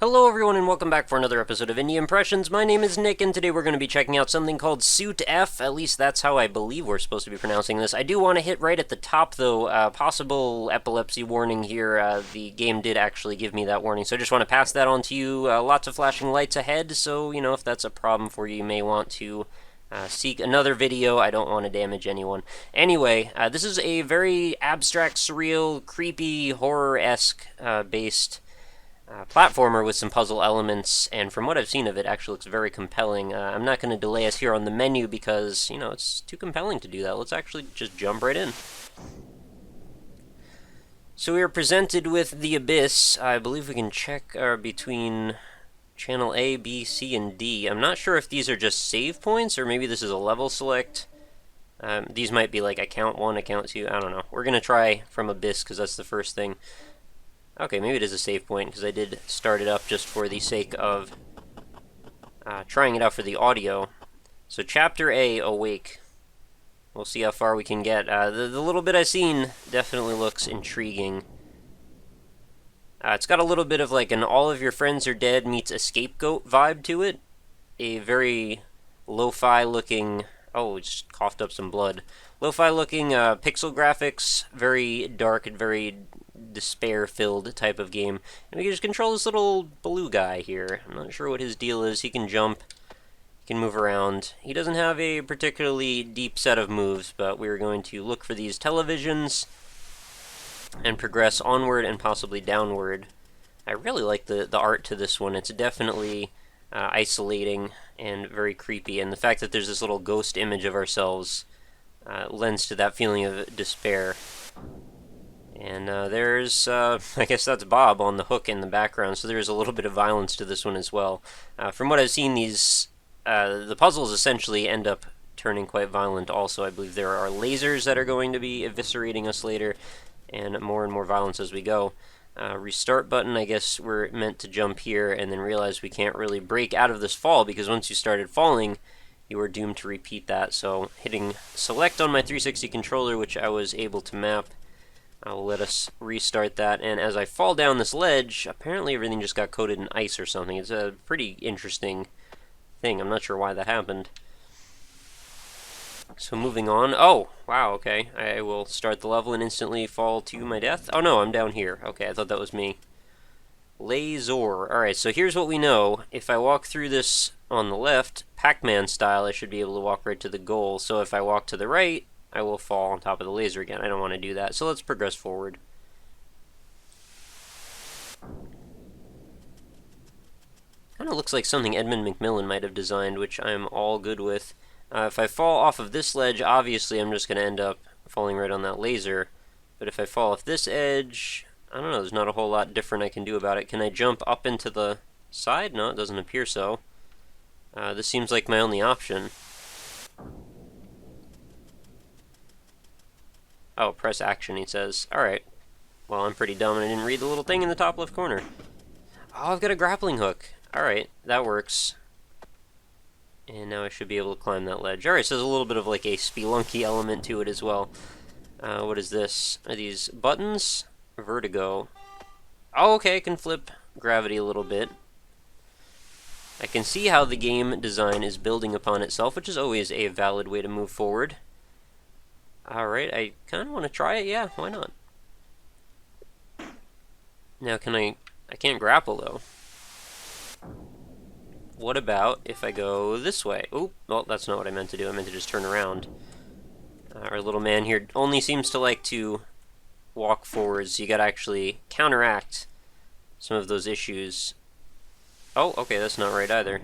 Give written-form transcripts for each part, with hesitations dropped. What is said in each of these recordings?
Hello everyone and welcome back for another episode of Indie Impressions. My name is Nick and today we're going to be checking out something called suteF. At least that's how I believe we're supposed to be pronouncing this. I do want to hit right at the top though, possible epilepsy warning here. The game did actually give me that warning, so I just want to pass that on to you. Lots of flashing lights ahead, so you know if that's a problem for you, you may want to seek another video. I don't want to damage anyone. Anyway, this is a very abstract, surreal, creepy, horror-esque based platformer with some puzzle elements, and from what I've seen of it, actually looks very compelling. I'm not going to delay us here on the menu because, you know, it's too compelling to do that. Let's actually just jump right in. So we are presented with the Abyss. I believe we can check between channel A, B, C, and D. I'm not sure if these are just save points, or maybe this is a level select. These might be like account 1, account 2, I don't know. We're going to try from Abyss because that's the first thing. Okay, maybe it is a save point, because I did start it up just for the sake of trying it out for the audio. So Chapter A, Awake. We'll see how far we can get. The little bit I've seen definitely looks intriguing. It's got a little bit of like an All of Your Friends Are Dead meets a Scapegoat vibe to it. A very lo-fi looking... Oh, just coughed up some blood. Lo-fi looking pixel graphics, very dark and very despair-filled type of game. And we can just control this little blue guy here. I'm not sure what his deal is. He can jump, he can move around. He doesn't have a particularly deep set of moves, but we're going to look for these televisions and progress onward and possibly downward. I really like the art to this one. It's definitely isolating and very creepy, and the fact that there's this little ghost image of ourselves lends to that feeling of despair. And there's, I guess that's Bob on the hook in the background, so there's a little bit of violence to this one as well. From what I've seen, these, the puzzles essentially end up turning quite violent also. I believe there are lasers that are going to be eviscerating us later, and more violence as we go. Restart button, I guess we're meant to jump here and then realize we can't really break out of this fall, because once you started falling, you were doomed to repeat that. So hitting select on my 360 controller, which I was able to map, will let us restart that, and as I fall down this ledge, apparently everything just got coated in ice or something. It's a pretty interesting thing. I'm not sure why that happened. So moving on. Oh, wow, okay. I will start the level and instantly fall to my death. Oh no, I'm down here. Okay, I thought that was me. Laser. Alright, so here's what we know. If I walk through this on the left, Pac-Man style, I should be able to walk right to the goal. So if I walk to the right, I will fall on top of the laser again. I don't want to do that, so let's progress forward. Kind of looks like something Edmund McMillian might have designed, which I'm all good with. If I fall off of this ledge, obviously I'm just going to end up falling right on that laser. But if I fall off this edge, I don't know, there's not a whole lot different I can do about it. Can I jump up into the side? No, it doesn't appear so. This seems like my only option. Oh, press action, he says. Alright. Well, I'm pretty dumb and I didn't read the little thing in the top left corner. Oh, I've got a grappling hook. Alright, that works. And now I should be able to climb that ledge. Alright, so there's a little bit of like a spelunky element to it as well. What is this? Are these buttons? Vertigo. Oh, okay, I can flip gravity a little bit. I can see how the game design is building upon itself, which is always a valid way to move forward. Alright, I kind of want to try it, yeah, why not? Now I can't grapple though. What about if I go this way? Oop, well, that's not what I meant to do, I meant to just turn around. Our little man here only seems to like to walk forwards, so you gotta actually counteract some of those issues. Oh, okay, that's not right either.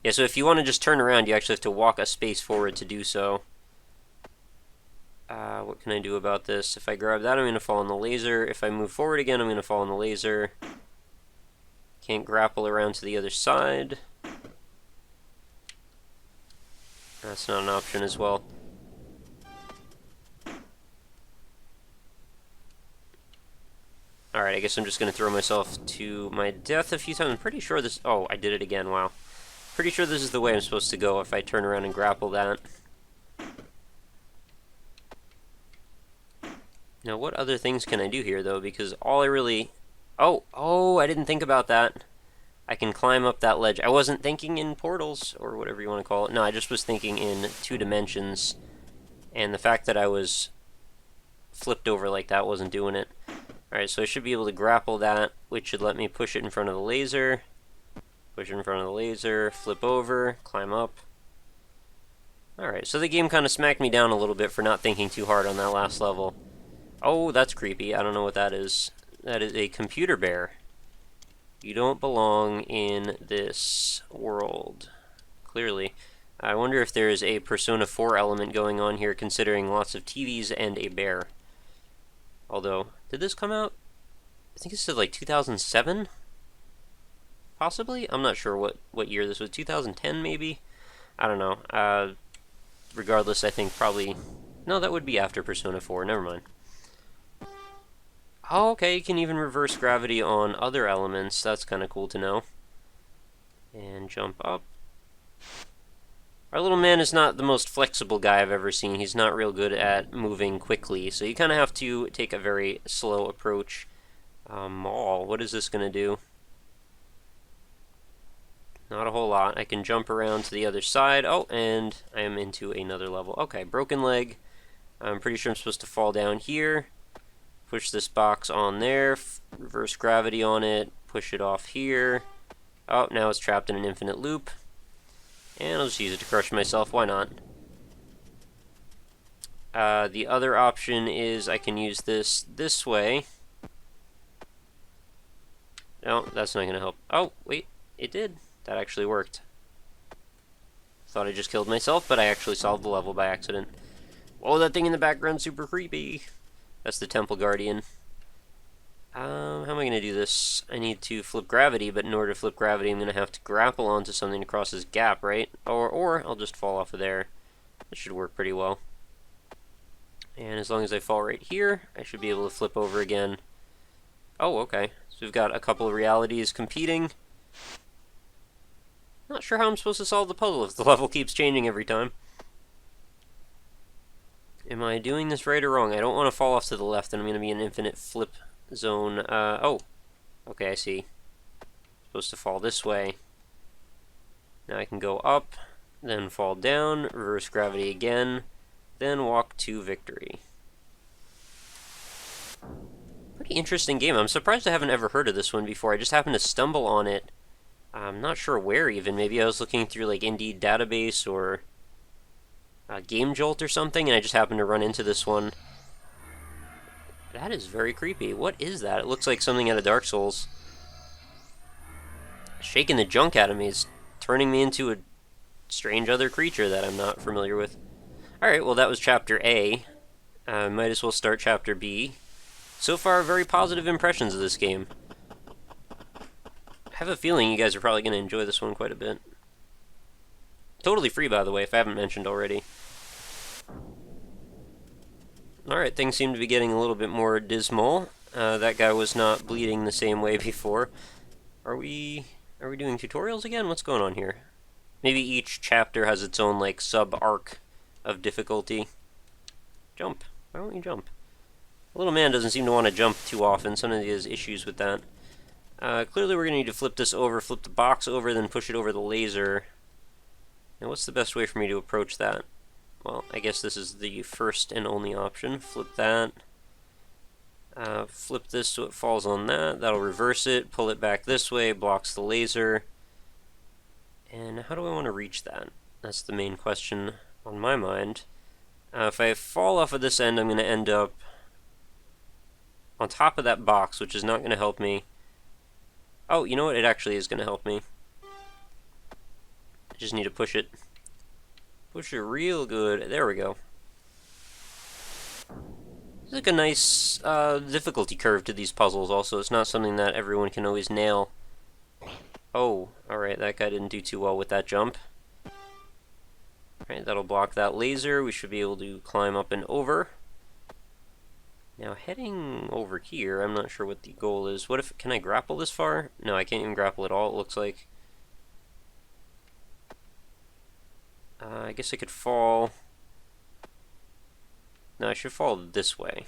Yeah, so if you want to just turn around, you actually have to walk a space forward to do so. What can I do about this? If I grab that, I'm going to fall on the laser. If I move forward again, I'm going to fall on the laser. Can't grapple around to the other side. That's not an option as well. Alright, I guess I'm just going to throw myself to my death a few times. I'm pretty sure this... Oh, I did it again, wow. Pretty sure this is the way I'm supposed to go if I turn around and grapple that. Now, What other things can I do here, though? Because all I really... Oh, I didn't think about that. I can climb up that ledge. I wasn't thinking in portals, or whatever you want to call it. No, I just was thinking in 2 dimensions. And the fact that I was flipped over like that wasn't doing it. Alright, so I should be able to grapple that, which should let me push it in front of the laser. Push it in front of the laser, flip over, climb up. Alright, so the game kind of smacked me down a little bit for not thinking too hard on that last level. Oh, that's creepy. I don't know what that is. That is a computer bear. You don't belong in this world. Clearly. I wonder if there is a Persona 4 element going on here, considering lots of TVs and a bear. Although, did this come out? I think it said like 2007? Possibly? I'm not sure what year this was. 2010 maybe? I don't know. Regardless, I think probably... No, that would be after Persona 4. Never mind. Oh, okay, you can even reverse gravity on other elements. That's kind of cool to know. And jump up. Our little man is not the most flexible guy I've ever seen. He's not real good at moving quickly, so you kind of have to take a very slow approach. What is this going to do? Not a whole lot. I can jump around to the other side. Oh, and I am into another level. Okay, broken leg. I'm pretty sure I'm supposed to fall down here. Push this box on there. Reverse gravity on it. Push it off here. Oh, now it's trapped in an infinite loop. And I'll just use it to crush myself. Why not? The other option is I can use this way. No, that's not going to help. Oh, wait. It did. That actually worked. Thought I just killed myself, but I actually solved the level by accident. Whoa, that thing in the background's super creepy. That's the Temple Guardian. How am I going to do this? I need to flip gravity, but in order to flip gravity, I'm going to have to grapple onto something to cross this gap, right? Or I'll just fall off of there. That should work pretty well. And as long as I fall right here, I should be able to flip over again. Oh, okay. So we've got a couple of realities competing. Not sure how I'm supposed to solve the puzzle if the level keeps changing every time. Am I doing this right or wrong? I don't want to fall off to the left, and I'm going to be in an infinite flip zone. Oh. Okay, I see. Supposed to fall this way. Now I can go up, then fall down, reverse gravity again, then walk to victory. Pretty interesting game. I'm surprised I haven't ever heard of this one before. I just happened to stumble on it. I'm not sure where even. Maybe I was looking through like Indeed database or Game Jolt or something, and I just happened to run into this one. That is very creepy. What is that? It looks like something out of Dark Souls. Shaking the junk out of me. It's turning me into a strange other creature that I'm not familiar with. Alright, well that was Chapter A. Might as well start Chapter B. So far, very positive impressions of this game. I have a feeling you guys are probably going to enjoy this one quite a bit. Totally free, by the way, if I haven't mentioned already. Alright, things seem to be getting a little bit more dismal. That guy was not bleeding the same way before. Are we doing tutorials again? What's going on here? Maybe each chapter has its own, like, sub-arc of difficulty. Jump. Why don't you jump? The little man doesn't seem to want to jump too often. Sometimes he has issues with that. Clearly we're going to need to flip this over, flip the box over, then push it over the laser. Now what's the best way for me to approach that? Well, I guess this is the first and only option. Flip that. Flip this so it falls on that. That'll reverse it. Pull it back this way. Blocks the laser. And how do I want to reach that? That's the main question on my mind. If I fall off of this end, I'm going to end up on top of that box, which is not going to help me. Oh, you know what? It actually is going to help me. I just need to push it. Push it real good. There we go. It's like a nice difficulty curve to these puzzles also. It's not something that everyone can always nail. Oh, alright, that guy didn't do too well with that jump. Alright, that'll block that laser. We should be able to climb up and over. Now, heading over here, I'm not sure what the goal is. What if, can I grapple this far? No, I can't even grapple at all, it looks like. I guess I could fall... No, I should fall this way.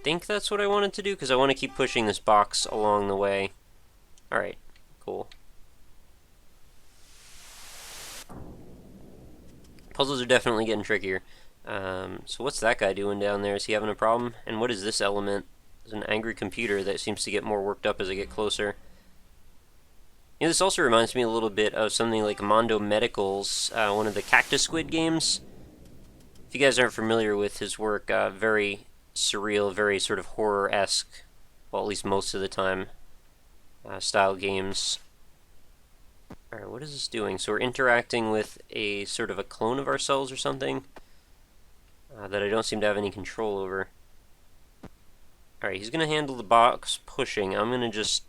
think that's what I wanted to do, because I want to keep pushing this box along the way. Alright, cool. Puzzles are definitely getting trickier. So what's that guy doing down there? Is he having a problem? And what is this element? It's an angry computer that seems to get more worked up as I get closer. You know, this also reminds me a little bit of something like Mondo Medical's, one of the Cactus Squid games. If you guys aren't familiar with his work, very surreal, very sort of horror-esque, well, at least most of the time, style games. Alright, what is this doing? So we're interacting with a sort of a clone of ourselves or something that I don't seem to have any control over. Alright, he's going to handle the box pushing. I'm going to just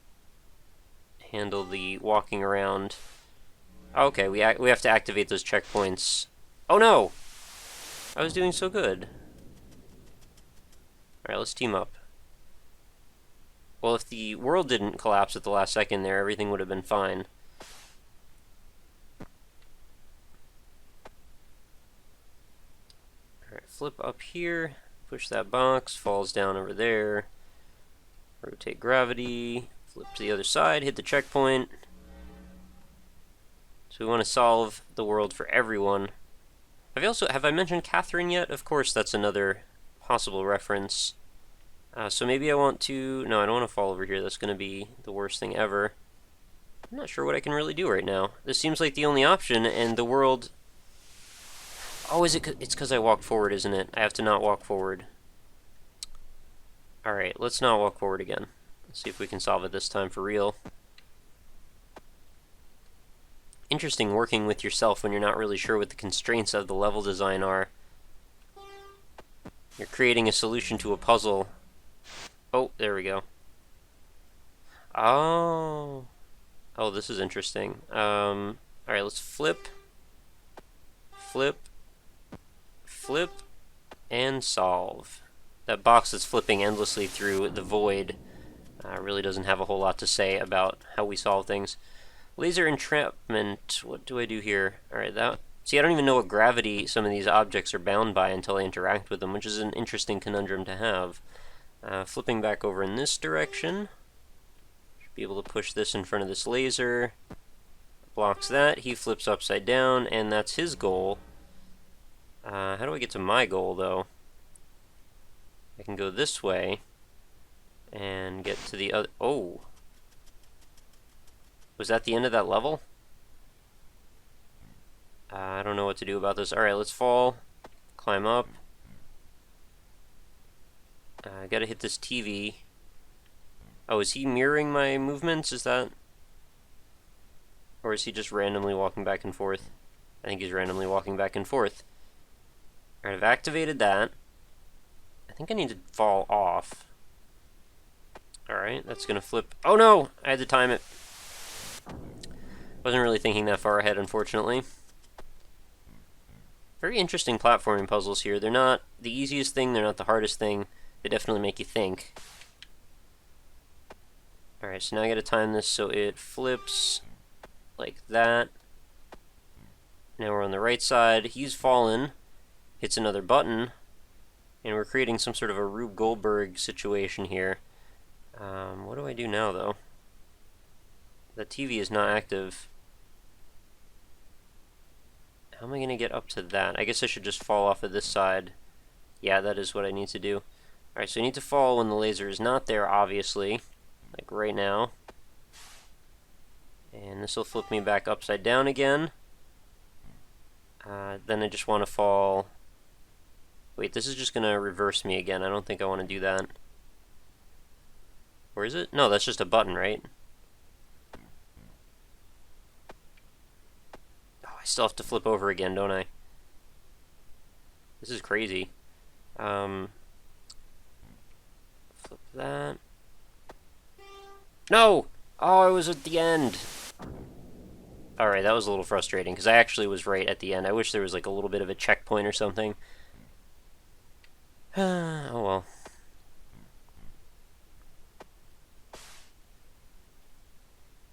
handle the walking around. Okay, we have to activate those checkpoints. Oh no! I was doing so good. Alright, let's team up. Well, if the world didn't collapse at the last second there, everything would have been fine. Alright, flip up here, push that box, falls down over there. Rotate gravity, flip to the other side, hit the checkpoint. So we want to solve the world for everyone. Have I mentioned Catherine yet? Of course, that's another possible reference. So maybe I want to... No, I don't want to fall over here. That's going to be the worst thing ever. I'm not sure what I can really do right now. This seems like the only option, and the world... Oh, it's because I walked forward, isn't it? I have to not walk forward. Alright, let's not walk forward again. Let's see if we can solve it this time for real. Interesting working with yourself when you're not really sure what the constraints of the level design are. You're creating a solution to a puzzle. Oh, there we go. Oh, this is interesting. Alright, let's flip, flip, flip, and solve. That box that's flipping endlessly through the void really doesn't have a whole lot to say about how we solve things. Laser entrapment. What do I do here? Alright, see, I don't even know what gravity some of these objects are bound by until I interact with them, which is an interesting conundrum to have. Flipping back over in this direction. Should be able to push this in front of this laser. Blocks that. He flips upside down, and that's his goal. How do I get to my goal, though? I can go this way and get to the other... Oh! Was that the end of that level? I don't know what to do about this. Alright, let's fall. Climb up. I gotta hit this TV. Oh, is he mirroring my movements? Is that... Or is he just randomly walking back and forth? I think he's randomly walking back and forth. Alright, I've activated that. I think I need to fall off. Alright, that's gonna flip... Oh no! I had to time it. Wasn't really thinking that far ahead, unfortunately. Very interesting platforming puzzles here. They're not the easiest thing, they're not the hardest thing. They definitely make you think. Alright, so now I gotta time this so it flips like that. Now we're on the right side. He's fallen. Hits another button. And we're creating some sort of a Rube Goldberg situation here. What do I do now, though? The TV is not active. How am I going to get up to that? I guess I should just fall off of this side. Yeah, that is what I need to do. Alright, so I need to fall when the laser is not there, obviously. Like right now. And this will flip me back upside down again. Then I just want to fall... Wait, this is just going to reverse me again. I don't think I want to do that. Or is it? No, that's just a button, right? Oh, I still have to flip over again, don't I? This is crazy. Flip that. No! Oh, I was at the end! Alright, that was a little frustrating, because I actually was right at the end. I wish there was like a little bit of a checkpoint or something. Oh well.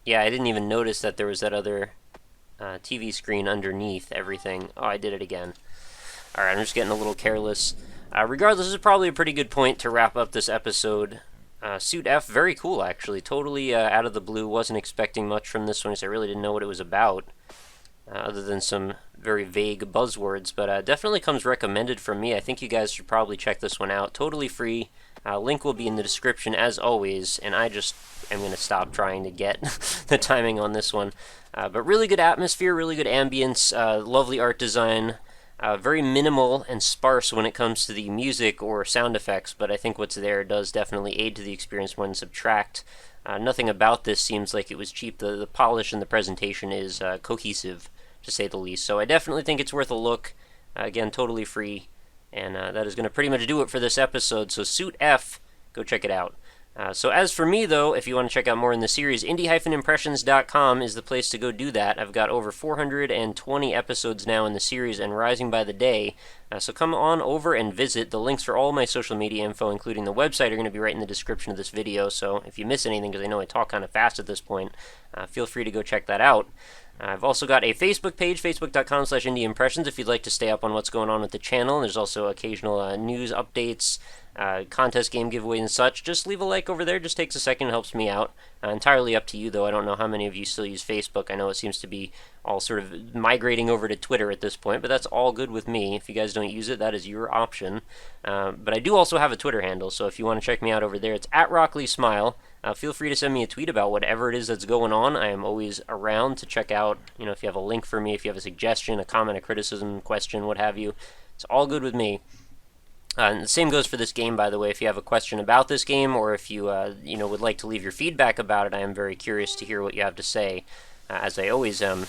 Yeah, I didn't even notice that there was that other TV screen underneath everything. Oh, I did it again. Alright, I'm just getting a little careless. Regardless, this is probably a pretty good point to wrap up this episode. suteF, very cool actually. Totally out of the blue. Wasn't expecting much from this one because I really didn't know what it was about, other than some very vague buzzwords. But definitely comes recommended from me. I think you guys should probably check this one out. Totally free. Link will be in the description as always. And I just am going to stop trying to get the timing on this one. But really good atmosphere, really good ambience, lovely art design. Very minimal and sparse when it comes to the music or sound effects, but I think what's there does definitely aid to the experience more than subtract. Nothing about this seems like it was cheap. The polish and the presentation is cohesive, to say the least. So I definitely think it's worth a look. Again, totally free. And that is going to pretty much do it for this episode. So suteF, go check it out. So as for me, though, if you want to check out more in the series, indie-impressions.com is the place to go do that. I've got over 420 episodes now in the series and rising by the day. So come on over and visit. The links for all my social media info, including the website, are going to be right in the description of this video. So if you miss anything, because I know I talk kind of fast at this point, feel free to go check that out. I've also got a Facebook page, facebook.com/indieimpressions, if you'd like to stay up on what's going on with the channel. There's also occasional news updates, contest game giveaways and such. Just leave a like over there. Just takes a second. It helps me out. Entirely up to you, though. I don't know how many of you still use Facebook. I know it seems to be all sort of migrating over to Twitter at this point, but that's all good with me. If you guys don't use it, that is your option. But I do also have a Twitter handle, so if you want to check me out over there, it's at RockLeeSmile. Feel free to send me a tweet about whatever it is that's going on. I am always around to check out, if you have a link for me, if you have a suggestion, a comment, a criticism, question, what have you. It's all good with me. And the same goes for this game, by the way. If you have a question about this game, or if you, would like to leave your feedback about it, I am very curious to hear what you have to say, as I always am.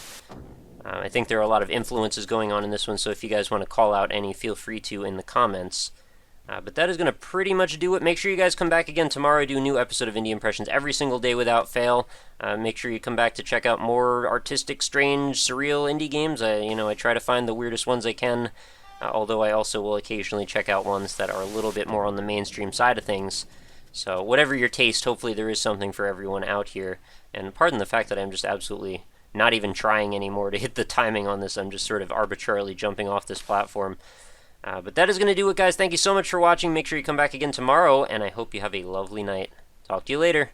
I think there are a lot of influences going on in this one, so if you guys want to call out any, feel free to in the comments. But that is going to pretty much do it. Make sure you guys come back again tomorrow. I do a new episode of Indie Impressions every single day without fail. Make sure you come back to check out more artistic, strange, surreal indie games. I try to find the weirdest ones I can, although I also will occasionally check out ones that are a little bit more on the mainstream side of things. So whatever your taste, hopefully there is something for everyone out here. And pardon the fact that I'm just absolutely not even trying anymore to hit the timing on this. I'm just sort of arbitrarily jumping off this platform. But that is going to do it, guys. Thank you so much for watching. Make sure you come back again tomorrow, and I hope you have a lovely night. Talk to you later.